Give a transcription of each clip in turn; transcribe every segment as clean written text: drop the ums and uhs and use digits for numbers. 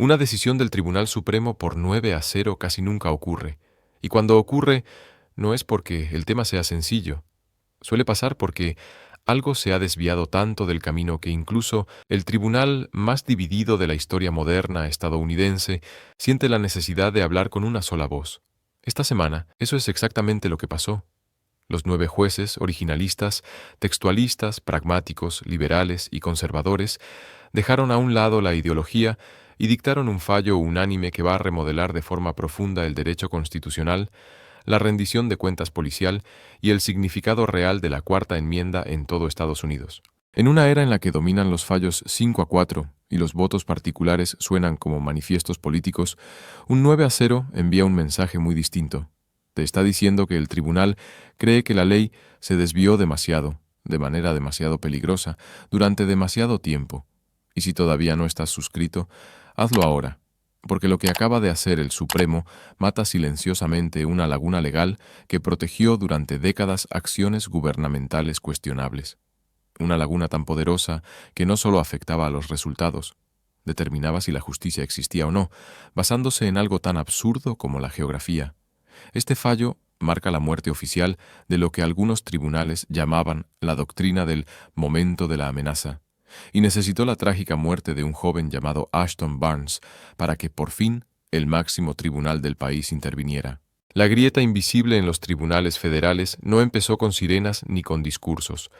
Una decisión del Tribunal Supremo por 9-0 casi nunca ocurre, y cuando ocurre no es porque el tema sea sencillo. Suele pasar porque algo se ha desviado tanto del camino que incluso el tribunal más dividido de la historia moderna estadounidense siente la necesidad de hablar con una sola voz. Esta semana, eso es exactamente lo que pasó. Los 9 jueces, originalistas, textualistas, pragmáticos, liberales y conservadores, dejaron a un lado la ideología y dictaron un fallo unánime que va a remodelar de forma profunda el derecho constitucional, la rendición de cuentas policial y el significado real de la Cuarta Enmienda en todo Estados Unidos. En una era en la que dominan los fallos 5-4 y los votos particulares suenan como manifiestos políticos, un 9-0 envía un mensaje muy distinto. Te está diciendo que el tribunal cree que la ley se desvió demasiado, de manera demasiado peligrosa, durante demasiado tiempo. Y si todavía no estás suscrito, hazlo ahora, porque lo que acaba de hacer el Supremo mata silenciosamente una laguna legal que protegió durante décadas acciones gubernamentales cuestionables. Una laguna tan poderosa que no solo afectaba a los resultados, determinaba si la justicia existía o no, basándose en algo tan absurdo como la geografía. Este fallo marca la muerte oficial de lo que algunos tribunales llamaban la doctrina del momento de la amenaza, y necesitó la trágica muerte de un joven llamado Ashton Barnes para que por fin el máximo tribunal del país interviniera. La grieta invisible en los tribunales federales no empezó con sirenas ni con discursos.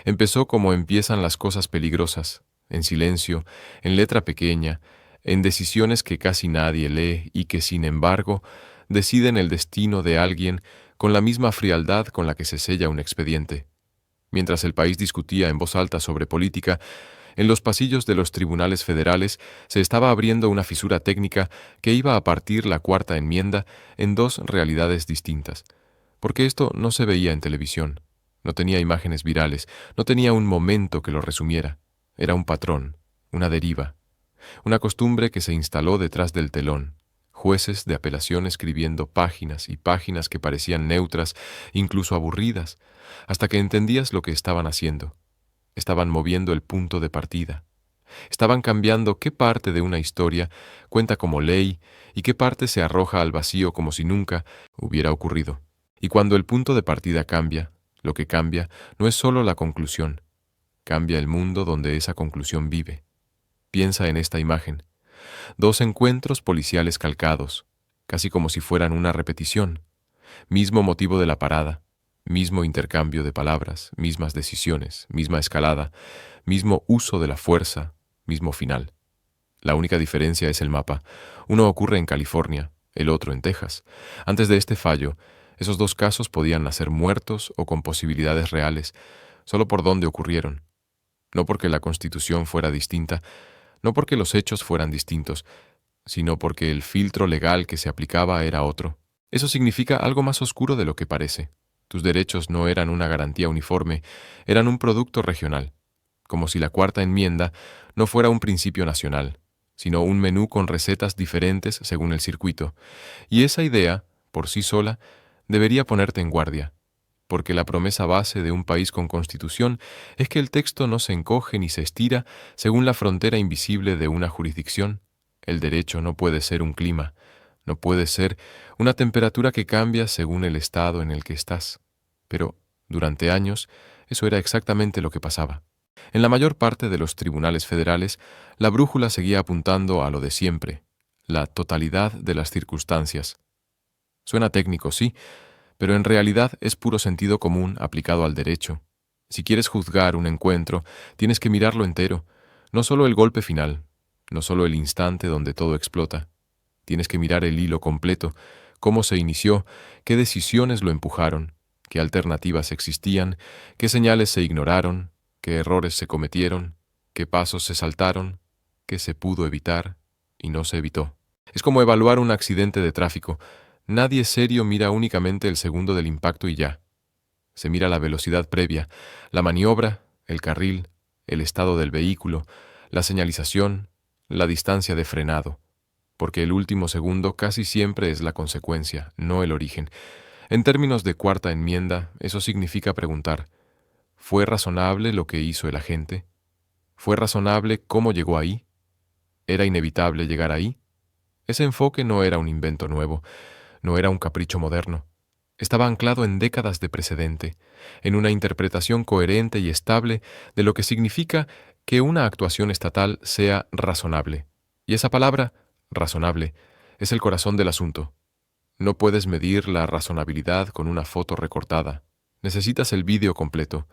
Empezó como empiezan las cosas peligrosas, en silencio, en letra pequeña, en decisiones que casi nadie lee y que, sin embargo, deciden el destino de alguien con la misma frialdad con la que se sella un expediente. Mientras el país discutía en voz alta sobre política, en los pasillos de los tribunales federales se estaba abriendo una fisura técnica que iba a partir la Cuarta Enmienda en dos realidades distintas. Porque esto no se veía en televisión, no tenía imágenes virales, no tenía un momento que lo resumiera. Era un patrón, una deriva, una costumbre que se instaló detrás del telón. Jueces de apelación escribiendo páginas y páginas que parecían neutras, incluso aburridas, hasta que entendías lo que estaban haciendo. Estaban moviendo el punto de partida. Estaban cambiando qué parte de una historia cuenta como ley y qué parte se arroja al vacío como si nunca hubiera ocurrido. Y cuando el punto de partida cambia, lo que cambia no es solo la conclusión, cambia el mundo donde esa conclusión vive. Piensa en esta imagen. 2 encuentros policiales calcados, casi como si fueran una repetición. Mismo motivo de la parada, mismo intercambio de palabras, mismas decisiones, misma escalada, mismo uso de la fuerza, mismo final. La única diferencia es el mapa. Uno ocurre en California, el otro en Texas. Antes de este fallo, esos 2 casos podían nacer muertos o con posibilidades reales, solo por dónde ocurrieron. No porque la Constitución fuera distinta, no porque los hechos fueran distintos, sino porque el filtro legal que se aplicaba era otro. Eso significa algo más oscuro de lo que parece. Tus derechos no eran una garantía uniforme, eran un producto regional, como si la Cuarta Enmienda no fuera un principio nacional, sino un menú con recetas diferentes según el circuito. Y esa idea, por sí sola, debería ponerte en guardia, porque la promesa base de un país con constitución es que el texto no se encoge ni se estira según la frontera invisible de una jurisdicción. El derecho no puede ser un clima, no puede ser una temperatura que cambia según el estado en el que estás. Pero, durante años, eso era exactamente lo que pasaba. En la mayor parte de los tribunales federales, la brújula seguía apuntando a lo de siempre, la totalidad de las circunstancias. Suena técnico, sí, pero en realidad es puro sentido común aplicado al derecho. Si quieres juzgar un encuentro, tienes que mirarlo entero, no solo el golpe final, no solo el instante donde todo explota. Tienes que mirar el hilo completo, cómo se inició, qué decisiones lo empujaron, qué alternativas existían, qué señales se ignoraron, qué errores se cometieron, qué pasos se saltaron, qué se pudo evitar y no se evitó. Es como evaluar un accidente de tráfico. Nadie serio mira únicamente el segundo del impacto y ya. Se mira la velocidad previa, la maniobra, el carril, el estado del vehículo, la señalización, la distancia de frenado, porque el último segundo casi siempre es la consecuencia, no el origen. En términos de Cuarta Enmienda, eso significa preguntar, ¿fue razonable lo que hizo el agente? ¿Fue razonable cómo llegó ahí? ¿Era inevitable llegar ahí? Ese enfoque no era un invento nuevo, no era un capricho moderno. Estaba anclado en décadas de precedente, en una interpretación coherente y estable de lo que significa que una actuación estatal sea razonable. Y esa palabra, razonable, es el corazón del asunto. No puedes medir la razonabilidad con una foto recortada. Necesitas el vídeo completo.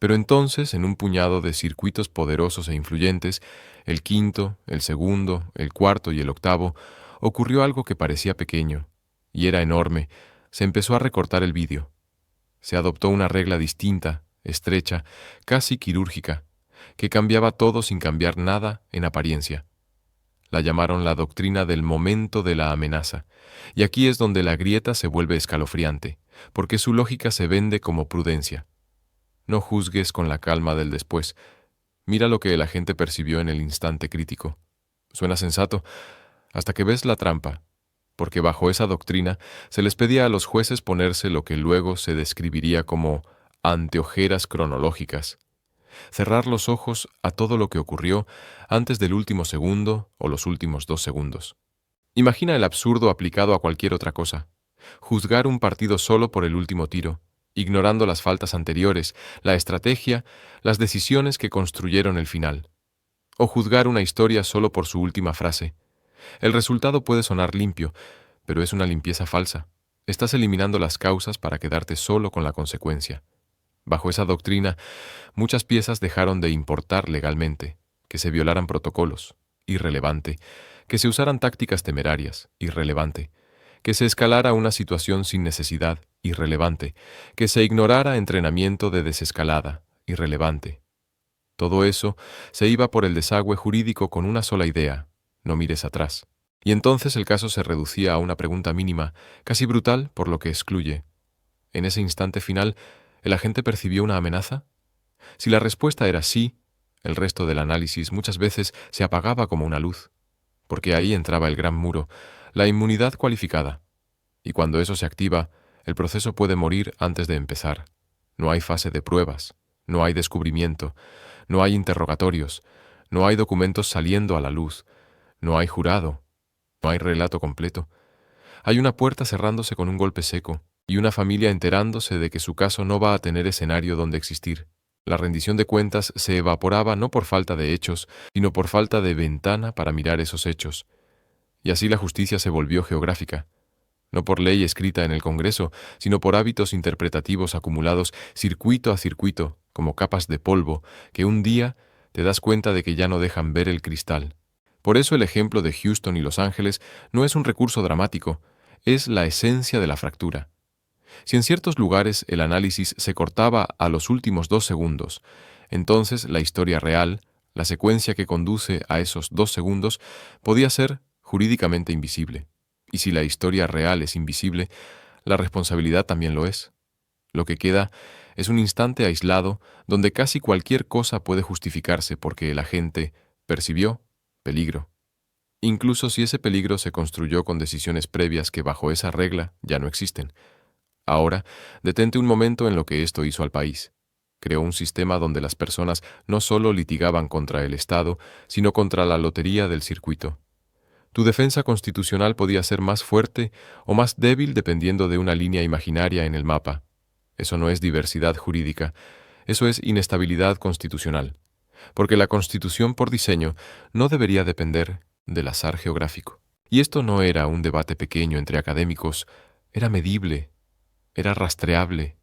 Pero entonces, en un puñado de circuitos poderosos e influyentes, el quinto, el segundo, el cuarto y el octavo, ocurrió algo que parecía pequeño, y era enorme. Se empezó a recortar el vídeo. Se adoptó una regla distinta, estrecha, casi quirúrgica, que cambiaba todo sin cambiar nada en apariencia. La llamaron la doctrina del momento de la amenaza, y aquí es donde la grieta se vuelve escalofriante, porque su lógica se vende como prudencia. No juzgues con la calma del después. Mira lo que la gente percibió en el instante crítico. Suena sensato, hasta que ves la trampa, porque bajo esa doctrina se les pedía a los jueces ponerse lo que luego se describiría como anteojeras cronológicas, cerrar los ojos a todo lo que ocurrió antes del último segundo o los últimos 2 segundos. Imagina el absurdo aplicado a cualquier otra cosa. Juzgar un partido solo por el último tiro, ignorando las faltas anteriores, la estrategia, las decisiones que construyeron el final. O juzgar una historia solo por su última frase. El resultado puede sonar limpio, pero es una limpieza falsa. Estás eliminando las causas para quedarte solo con la consecuencia. Bajo esa doctrina, muchas piezas dejaron de importar legalmente, que se violaran protocolos, irrelevante, que se usaran tácticas temerarias, irrelevante, que se escalara una situación sin necesidad, irrelevante, que se ignorara entrenamiento de desescalada, irrelevante. Todo eso se iba por el desagüe jurídico con una sola idea: no mires atrás. Y entonces el caso se reducía a una pregunta mínima, casi brutal por lo que excluye. En ese instante final, ¿el agente percibió una amenaza? Si la respuesta era sí, el resto del análisis muchas veces se apagaba como una luz, porque ahí entraba el gran muro, la inmunidad cualificada. Y cuando eso se activa, el proceso puede morir antes de empezar. No hay fase de pruebas, no hay descubrimiento, no hay interrogatorios, no hay documentos saliendo a la luz, no hay jurado, no hay relato completo. Hay una puerta cerrándose con un golpe seco y una familia enterándose de que su caso no va a tener escenario donde existir. La rendición de cuentas se evaporaba no por falta de hechos, sino por falta de ventana para mirar esos hechos. Y así la justicia se volvió geográfica, no por ley escrita en el Congreso, sino por hábitos interpretativos acumulados circuito a circuito, como capas de polvo, que un día te das cuenta de que ya no dejan ver el cristal. Por eso el ejemplo de Houston y Los Ángeles no es un recurso dramático, es la esencia de la fractura. Si en ciertos lugares el análisis se cortaba a los últimos 2 segundos, entonces la historia real, la secuencia que conduce a esos 2 segundos, podía ser jurídicamente invisible. Y si la historia real es invisible, la responsabilidad también lo es. Lo que queda es un instante aislado donde casi cualquier cosa puede justificarse porque el agente percibió peligro, incluso si ese peligro se construyó con decisiones previas que bajo esa regla ya no existen. Ahora, detente un momento en lo que esto hizo al país. Creó un sistema donde las personas no solo litigaban contra el Estado, sino contra la lotería del circuito. Tu defensa constitucional podía ser más fuerte o más débil dependiendo de una línea imaginaria en el mapa. Eso no es diversidad jurídica, eso es inestabilidad constitucional, porque la Constitución por diseño no debería depender del azar geográfico. Y esto no era un debate pequeño entre académicos, era medible, era rastreable,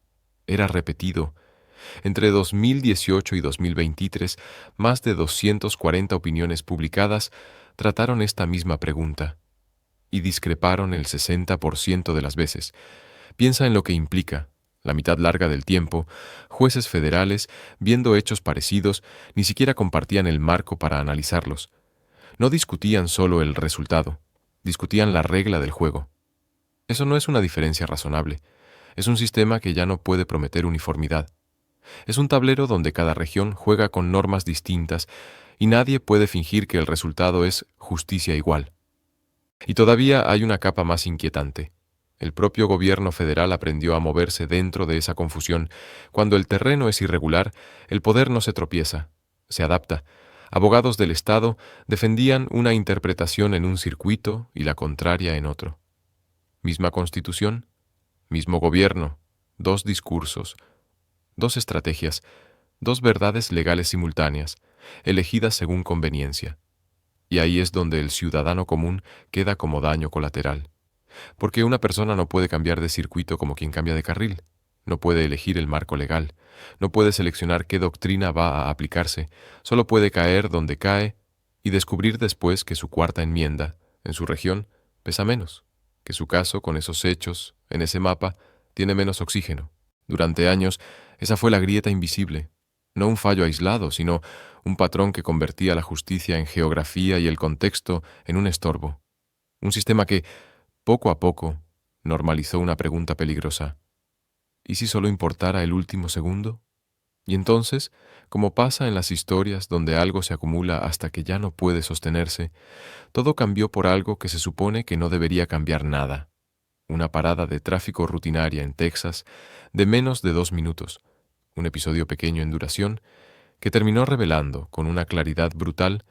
era repetido. Entre 2018 y 2023, más de 240 opiniones publicadas trataron esta misma pregunta y discreparon el 60% de las veces. Piensa en lo que implica. La mitad larga del tiempo, jueces federales, viendo hechos parecidos, ni siquiera compartían el marco para analizarlos. No discutían solo el resultado, discutían la regla del juego. Eso no es una diferencia razonable. Es un sistema que ya no puede prometer uniformidad. Es un tablero donde cada región juega con normas distintas y nadie puede fingir que el resultado es justicia igual. Y todavía hay una capa más inquietante. El propio gobierno federal aprendió a moverse dentro de esa confusión. Cuando el terreno es irregular, el poder no se tropieza, se adapta, Abogados del Estado defendían una interpretación en un circuito y la contraria en otro. Misma constitución, mismo gobierno, dos discursos, dos estrategias, dos verdades legales simultáneas, elegidas según conveniencia. Y ahí es donde el ciudadano común queda como daño colateral. Porque una persona no puede cambiar de circuito como quien cambia de carril. No puede elegir el marco legal. No puede seleccionar qué doctrina va a aplicarse. Solo puede caer donde cae y descubrir después que su cuarta enmienda, en su región, pesa menos, que su caso, con esos hechos, en ese mapa, tiene menos oxígeno. Durante años, esa fue la grieta invisible. No un fallo aislado, sino un patrón que convertía la justicia en geografía y el contexto en un estorbo. Un sistema que, poco a poco, normalizó una pregunta peligrosa. ¿Y si solo importara el último segundo? Y entonces, como pasa en las historias donde algo se acumula hasta que ya no puede sostenerse, todo cambió por algo que se supone que no debería cambiar nada. Una parada de tráfico rutinaria en Texas de menos de 2 minutos, un episodio pequeño en duración, que terminó revelando, con una claridad brutal,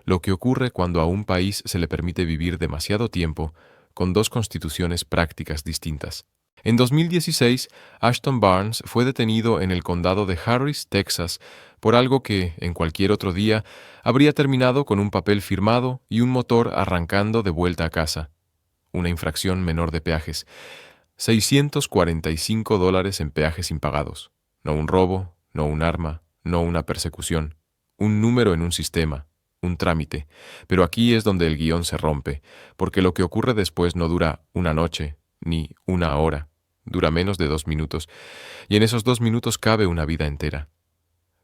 lo que ocurre cuando a un país se le permite vivir demasiado tiempo con dos constituciones prácticas distintas. En 2016, Ashton Barnes fue detenido en el condado de Harris, Texas, por algo que, en cualquier otro día, habría terminado con un papel firmado y un motor arrancando de vuelta a casa. Una infracción menor de peajes. $645 en peajes impagados. No un robo, no un arma, no una persecución. Un número en un sistema, un trámite. Pero aquí es donde el guión se rompe, porque lo que ocurre después no dura una noche, ni una hora. Dura menos de 2 minutos, y en esos 2 minutos cabe una vida entera.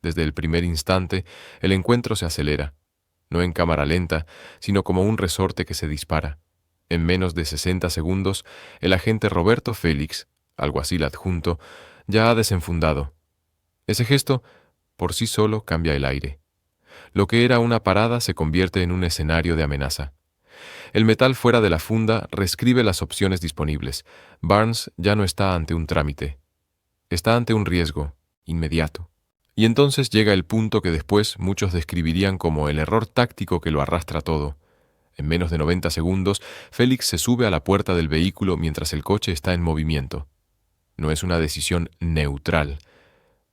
Desde el primer instante, el encuentro se acelera, no en cámara lenta, sino como un resorte que se dispara. En menos de 60 segundos, el agente Roberto Félix, alguacil adjunto, ya ha desenfundado. Ese gesto, por sí solo, cambia el aire. Lo que era una parada se convierte en un escenario de amenaza. El metal fuera de la funda reescribe las opciones disponibles. Barnes ya no está ante un trámite. Está ante un riesgo, inmediato. Y entonces llega el punto que después muchos describirían como el error táctico que lo arrastra todo. En menos de 90 segundos, Félix se sube a la puerta del vehículo mientras el coche está en movimiento. No es una decisión neutral.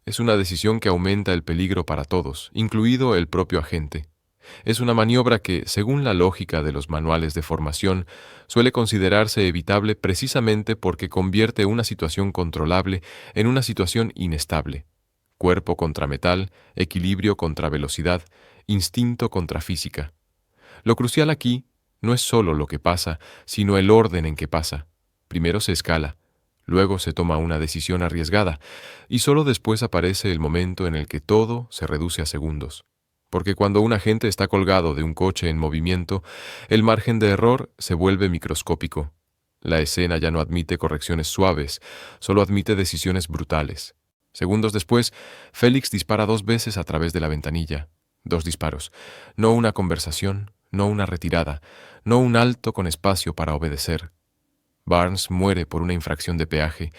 Es una decisión que aumenta el peligro para todos, incluido el propio agente. Es una maniobra que, según la lógica de los manuales de formación, suele considerarse evitable precisamente porque convierte una situación controlable en una situación inestable. Cuerpo contra metal, equilibrio contra velocidad, instinto contra física. Lo crucial aquí no es solo lo que pasa, sino el orden en que pasa. Primero se escala, luego se toma una decisión arriesgada, y solo después aparece el momento en el que todo se reduce a segundos. Porque cuando un agente está colgado de un coche en movimiento, el margen de error se vuelve microscópico. La escena ya no admite correcciones suaves, solo admite decisiones brutales. Segundos después, Félix dispara 2 veces a través de la ventanilla. 2 disparos. No una conversación, no una retirada, no un alto con espacio para obedecer. Barnes muere por una infracción de peaje.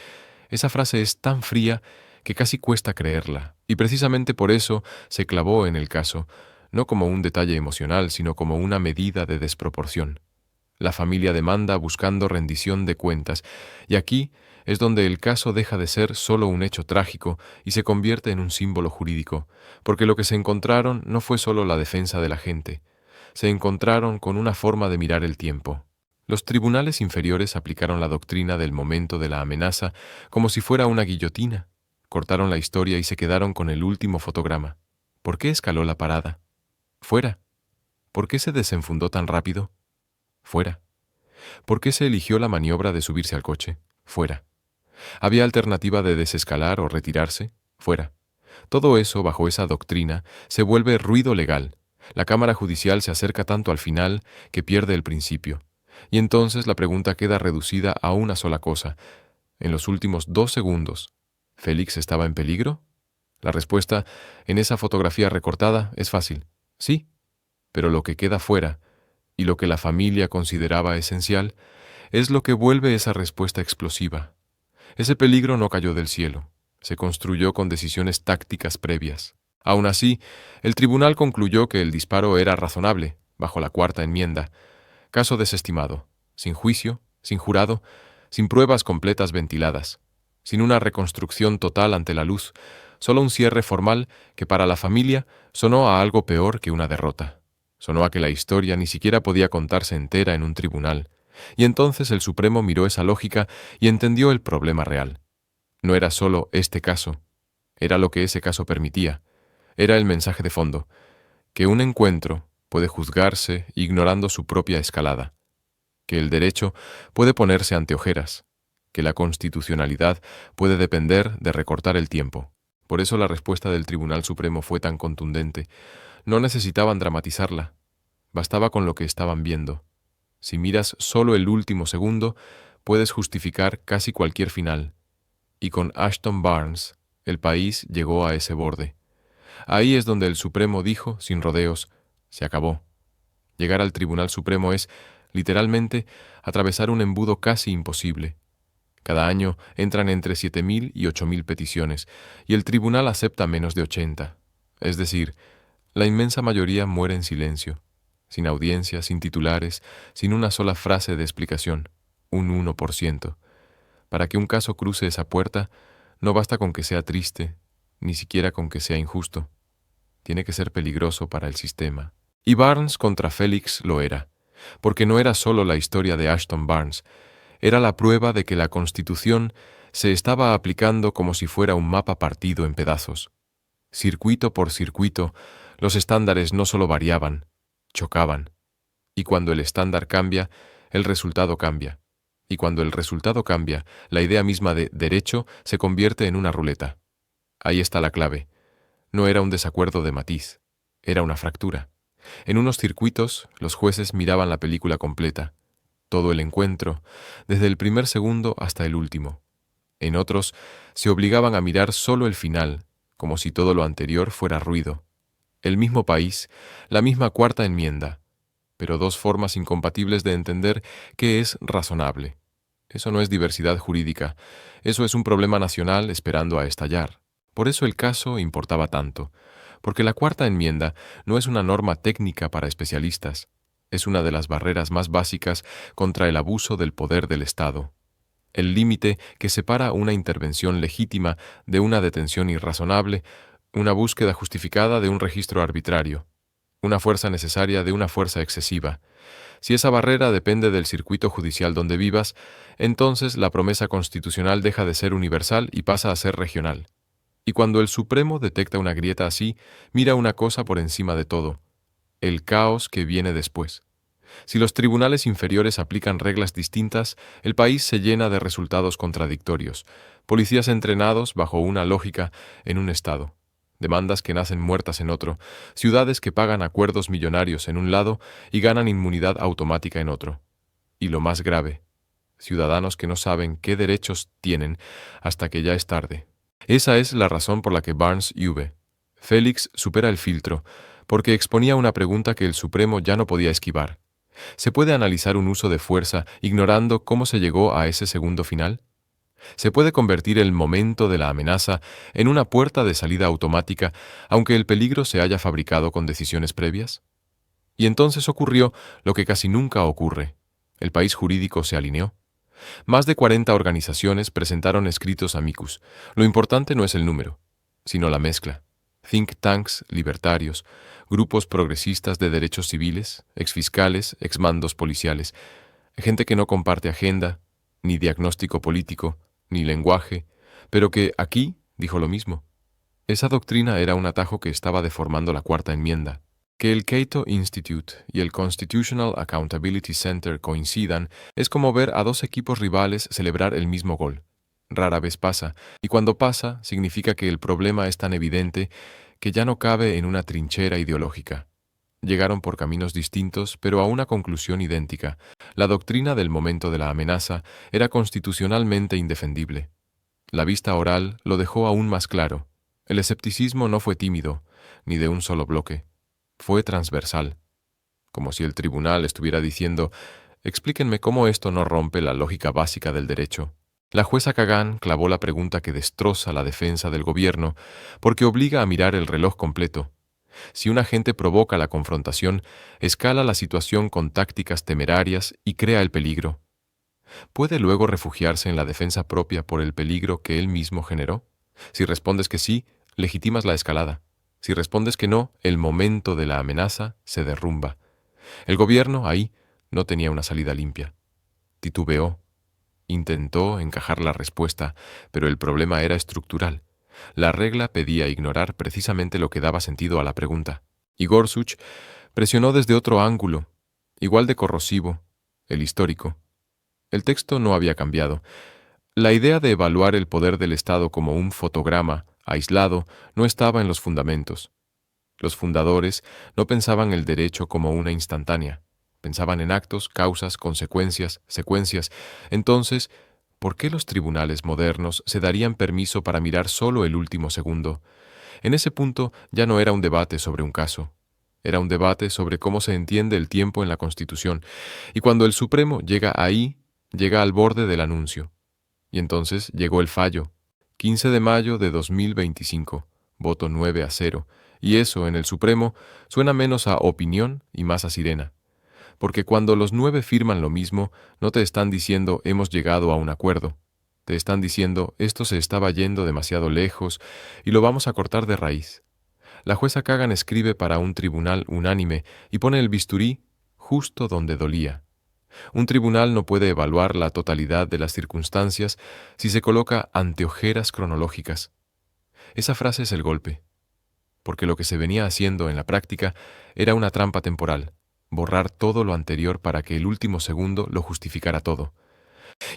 Esa frase es tan fría que casi cuesta creerla, y precisamente por eso se clavó en el caso, no como un detalle emocional, sino como una medida de desproporción. La familia demanda buscando rendición de cuentas, y aquí es donde el caso deja de ser solo un hecho trágico y se convierte en un símbolo jurídico, porque lo que se encontraron no fue solo la defensa de la gente, se encontraron con una forma de mirar el tiempo. Los tribunales inferiores aplicaron la doctrina del momento de la amenaza como si fuera una guillotina. Cortaron la historia y se quedaron con el último fotograma. ¿Por qué escaló la parada? Fuera. ¿Por qué se desenfundó tan rápido? Fuera. ¿Por qué se eligió la maniobra de subirse al coche? Fuera. ¿Había alternativa de desescalar o retirarse? Fuera. Todo eso, bajo esa doctrina, se vuelve ruido legal. La Cámara Judicial se acerca tanto al final que pierde el principio. Y entonces la pregunta queda reducida a una sola cosa. En los últimos 2 segundos, ¿Félix estaba en peligro? La respuesta, en esa fotografía recortada, es fácil. Sí, pero lo que queda fuera, y lo que la familia consideraba esencial, es lo que vuelve esa respuesta explosiva. Ese peligro no cayó del cielo, se construyó con decisiones tácticas previas. Aún así, el tribunal concluyó que el disparo era razonable, bajo la cuarta enmienda. Caso desestimado, sin juicio, sin jurado, sin pruebas completas ventiladas, sin una reconstrucción total ante la luz, solo un cierre formal que para la familia sonó a algo peor que una derrota. Sonó a que la historia ni siquiera podía contarse entera en un tribunal. Y entonces el Supremo miró esa lógica y entendió el problema real. No era solo este caso, era lo que ese caso permitía. Era el mensaje de fondo, que un encuentro puede juzgarse ignorando su propia escalada, que el derecho puede ponerse ante ojeras, que la constitucionalidad puede depender de recortar el tiempo. Por eso la respuesta del Tribunal Supremo fue tan contundente. No necesitaban dramatizarla, bastaba con lo que estaban viendo. Si miras solo el último segundo, puedes justificar casi cualquier final. Y con Ashton Barnes, el país llegó a ese borde. Ahí es donde el Supremo dijo, sin rodeos, se acabó. Llegar al Tribunal Supremo es, literalmente, atravesar un embudo casi imposible. Cada año entran entre 7.000 y 8.000 peticiones, y el tribunal acepta menos de 80. Es decir, la inmensa mayoría muere en silencio, sin audiencia, sin titulares, sin una sola frase de explicación, un 1%. Para que un caso cruce esa puerta, no basta con que sea triste, ni siquiera con que sea injusto. Tiene que ser peligroso para el sistema. Y Barnes contra Félix lo era, porque no era solo la historia de Ashton Barnes, era la prueba de que la Constitución se estaba aplicando como si fuera un mapa partido en pedazos. Circuito por circuito, los estándares no solo variaban, chocaban. Y cuando el estándar cambia, el resultado cambia. Y cuando el resultado cambia, la idea misma de derecho se convierte en una ruleta. Ahí está la clave. No era un desacuerdo de matiz, era una fractura. En unos circuitos, los jueces miraban la película completa, todo el encuentro, desde el primer segundo hasta el último. En otros, se obligaban a mirar solo el final, como si todo lo anterior fuera ruido. El mismo país, la misma cuarta enmienda, pero dos formas incompatibles de entender qué es razonable. Eso no es diversidad jurídica, eso es un problema nacional esperando a estallar. Por eso el caso importaba tanto, porque la cuarta enmienda no es una norma técnica para especialistas, es una de las barreras más básicas contra el abuso del poder del Estado. El límite que separa una intervención legítima de una detención irrazonable, una búsqueda justificada de un registro arbitrario, una fuerza necesaria de una fuerza excesiva. Si esa barrera depende del circuito judicial donde vivas, entonces la promesa constitucional deja de ser universal y pasa a ser regional. Y cuando el Supremo detecta una grieta así, mira una cosa por encima de todo: el caos que viene después. Si los tribunales inferiores aplican reglas distintas, el país se llena de resultados contradictorios, policías entrenados bajo una lógica en un estado, demandas que nacen muertas en otro, ciudades que pagan acuerdos millonarios en un lado y ganan inmunidad automática en otro. Y lo más grave, ciudadanos que no saben qué derechos tienen hasta que ya es tarde. Esa es la razón por la que Barnes v. Félix supera el filtro, porque exponía una pregunta que el Supremo ya no podía esquivar. ¿Se puede analizar un uso de fuerza ignorando cómo se llegó a ese segundo final? ¿Se puede convertir el momento de la amenaza en una puerta de salida automática, aunque el peligro se haya fabricado con decisiones previas? Y entonces ocurrió lo que casi nunca ocurre. El país jurídico se alineó. Más de 40 organizaciones presentaron escritos amicus. Lo importante no es el número, sino la mezcla. Think tanks libertarios, grupos progresistas de derechos civiles, exfiscales, exmandos policiales, gente que no comparte agenda, ni diagnóstico político, ni lenguaje, pero que aquí dijo lo mismo. Esa doctrina era un atajo que estaba deformando la cuarta enmienda. Que el Cato Institute y el Constitutional Accountability Center coincidan es como ver a dos equipos rivales celebrar el mismo gol. Rara vez pasa, y cuando pasa significa que el problema es tan evidente que ya no cabe en una trinchera ideológica. Llegaron por caminos distintos, pero a una conclusión idéntica. La doctrina del momento de la amenaza era constitucionalmente indefendible. La vista oral lo dejó aún más claro. El escepticismo no fue tímido, ni de un solo bloque. Fue transversal. Como si el tribunal estuviera diciendo: explíquenme cómo esto no rompe la lógica básica del derecho. La jueza Kagan clavó la pregunta que destroza la defensa del gobierno porque obliga a mirar el reloj completo. Si un agente provoca la confrontación, escala la situación con tácticas temerarias y crea el peligro, ¿puede luego refugiarse en la defensa propia por el peligro que él mismo generó? Si respondes que sí, legitimas la escalada. Si respondes que no, el momento de la amenaza se derrumba. El gobierno, ahí, no tenía una salida limpia. Titubeó. Intentó encajar la respuesta, pero el problema era estructural. La regla pedía ignorar precisamente lo que daba sentido a la pregunta. Y Gorsuch presionó desde otro ángulo, igual de corrosivo, el histórico. El texto no había cambiado. La idea de evaluar el poder del Estado como un fotograma aislado no estaba en los fundamentos. Los fundadores no pensaban el derecho como una instantánea. Pensaban en actos, causas, consecuencias, secuencias. Entonces, ¿por qué los tribunales modernos se darían permiso para mirar solo el último segundo? En ese punto ya no era un debate sobre un caso. Era un debate sobre cómo se entiende el tiempo en la Constitución. Y cuando el Supremo llega ahí, llega al borde del anuncio. Y entonces llegó el fallo. 15 de mayo de 2025, voto 9-0. Y eso, en el Supremo, suena menos a opinión y más a sirena. Porque cuando los 9 firman lo mismo, no te están diciendo hemos llegado a un acuerdo. Te están diciendo esto se estaba yendo demasiado lejos y lo vamos a cortar de raíz. La jueza Kagan escribe para un tribunal unánime y pone el bisturí justo donde dolía. Un tribunal no puede evaluar la totalidad de las circunstancias si se coloca ante ojeras cronológicas. Esa frase es el golpe, porque lo que se venía haciendo en la práctica era una trampa temporal, borrar todo lo anterior para que el último segundo lo justificara todo.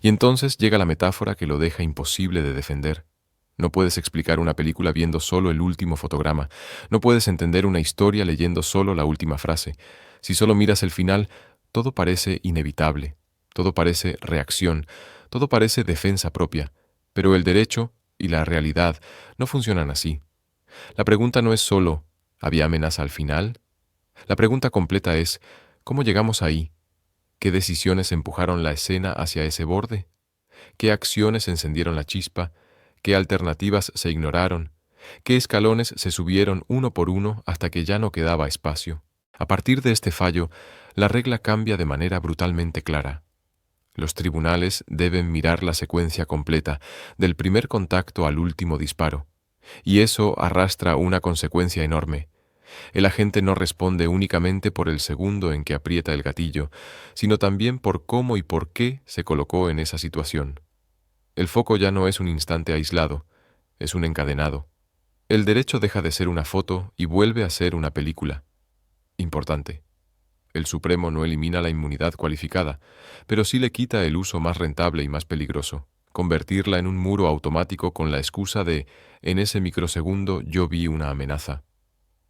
Y entonces llega la metáfora que lo deja imposible de defender. No puedes explicar una película viendo solo el último fotograma. No puedes entender una historia leyendo solo la última frase. Si solo miras el final, todo parece inevitable, todo parece reacción, todo parece defensa propia. Pero el derecho y la realidad no funcionan así. La pregunta no es solo, ¿había amenaza al final? La pregunta completa es, ¿cómo llegamos ahí? ¿Qué decisiones empujaron la escena hacia ese borde? ¿Qué acciones encendieron la chispa? ¿Qué alternativas se ignoraron? ¿Qué escalones se subieron uno por uno hasta que ya no quedaba espacio? A partir de este fallo, la regla cambia de manera brutalmente clara. Los tribunales deben mirar la secuencia completa, del primer contacto al último disparo. Y eso arrastra una consecuencia enorme. El agente no responde únicamente por el segundo en que aprieta el gatillo, sino también por cómo y por qué se colocó en esa situación. El foco ya no es un instante aislado, es un encadenado. El derecho deja de ser una foto y vuelve a ser una película. Importante. El Supremo no elimina la inmunidad cualificada, pero sí le quita el uso más rentable y más peligroso, convertirla en un muro automático con la excusa de, en ese microsegundo yo vi una amenaza.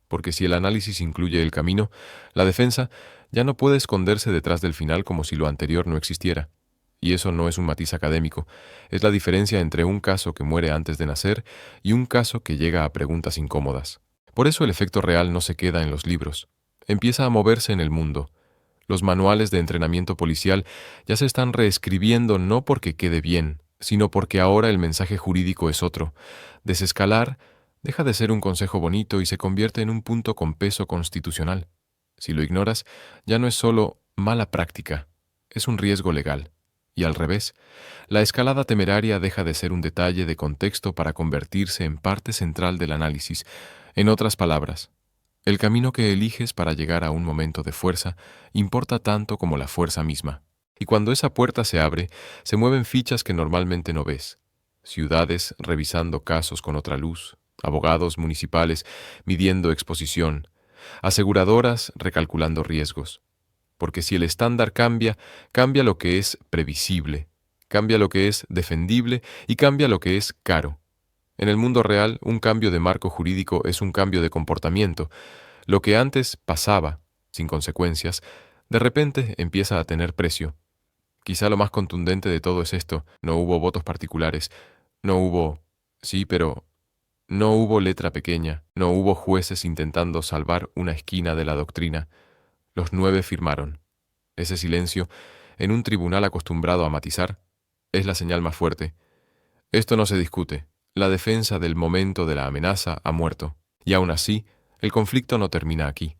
Porque si el análisis incluye el camino, la defensa ya no puede esconderse detrás del final como si lo anterior no existiera. Y eso no es un matiz académico, es la diferencia entre un caso que muere antes de nacer y un caso que llega a preguntas incómodas. Por eso el efecto real no se queda en los libros, empieza a moverse en el mundo. Los manuales de entrenamiento policial ya se están reescribiendo no porque quede bien, sino porque ahora el mensaje jurídico es otro. Desescalar deja de ser un consejo bonito y se convierte en un punto con peso constitucional. Si lo ignoras, ya no es solo mala práctica, es un riesgo legal. Y al revés, la escalada temeraria deja de ser un detalle de contexto para convertirse en parte central del análisis. En otras palabras, el camino que eliges para llegar a un momento de fuerza importa tanto como la fuerza misma. Y cuando esa puerta se abre, se mueven fichas que normalmente no ves. Ciudades revisando casos con otra luz, abogados municipales midiendo exposición, aseguradoras recalculando riesgos. Porque si el estándar cambia, cambia lo que es previsible, cambia lo que es defendible y cambia lo que es caro. En el mundo real, un cambio de marco jurídico es un cambio de comportamiento. Lo que antes pasaba, sin consecuencias, de repente empieza a tener precio. Quizá lo más contundente de todo es esto: no hubo votos particulares, no hubo... sí, pero... no hubo letra pequeña, no hubo jueces intentando salvar una esquina de la doctrina. Los 9 firmaron. Ese silencio, en un tribunal acostumbrado a matizar, es la señal más fuerte. Esto no se discute. La defensa del momento de la amenaza ha muerto. Y aún así, el conflicto no termina aquí.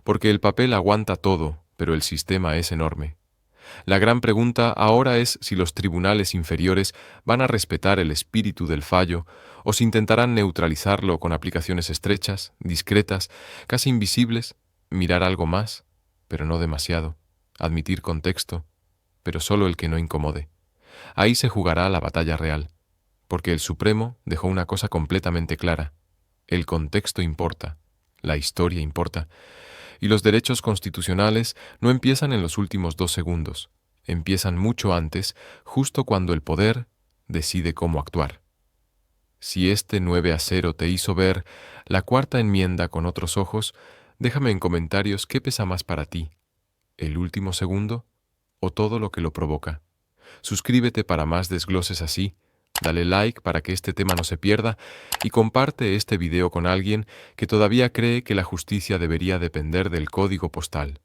Porque el papel aguanta todo, pero el sistema es enorme. La gran pregunta ahora es si los tribunales inferiores van a respetar el espíritu del fallo o si intentarán neutralizarlo con aplicaciones estrechas, discretas, casi invisibles, mirar algo más, pero no demasiado, admitir contexto, pero solo el que no incomode. Ahí se jugará la batalla real, porque el Supremo dejó una cosa completamente clara. El contexto importa, la historia importa, y los derechos constitucionales no empiezan en los últimos 2 segundos, empiezan mucho antes, justo cuando el poder decide cómo actuar. Si este 9-0 te hizo ver la cuarta enmienda con otros ojos, déjame en comentarios qué pesa más para ti, el último segundo o todo lo que lo provoca. Suscríbete para más desgloses así, dale like para que este tema no se pierda y comparte este video con alguien que todavía cree que la justicia debería depender del código postal.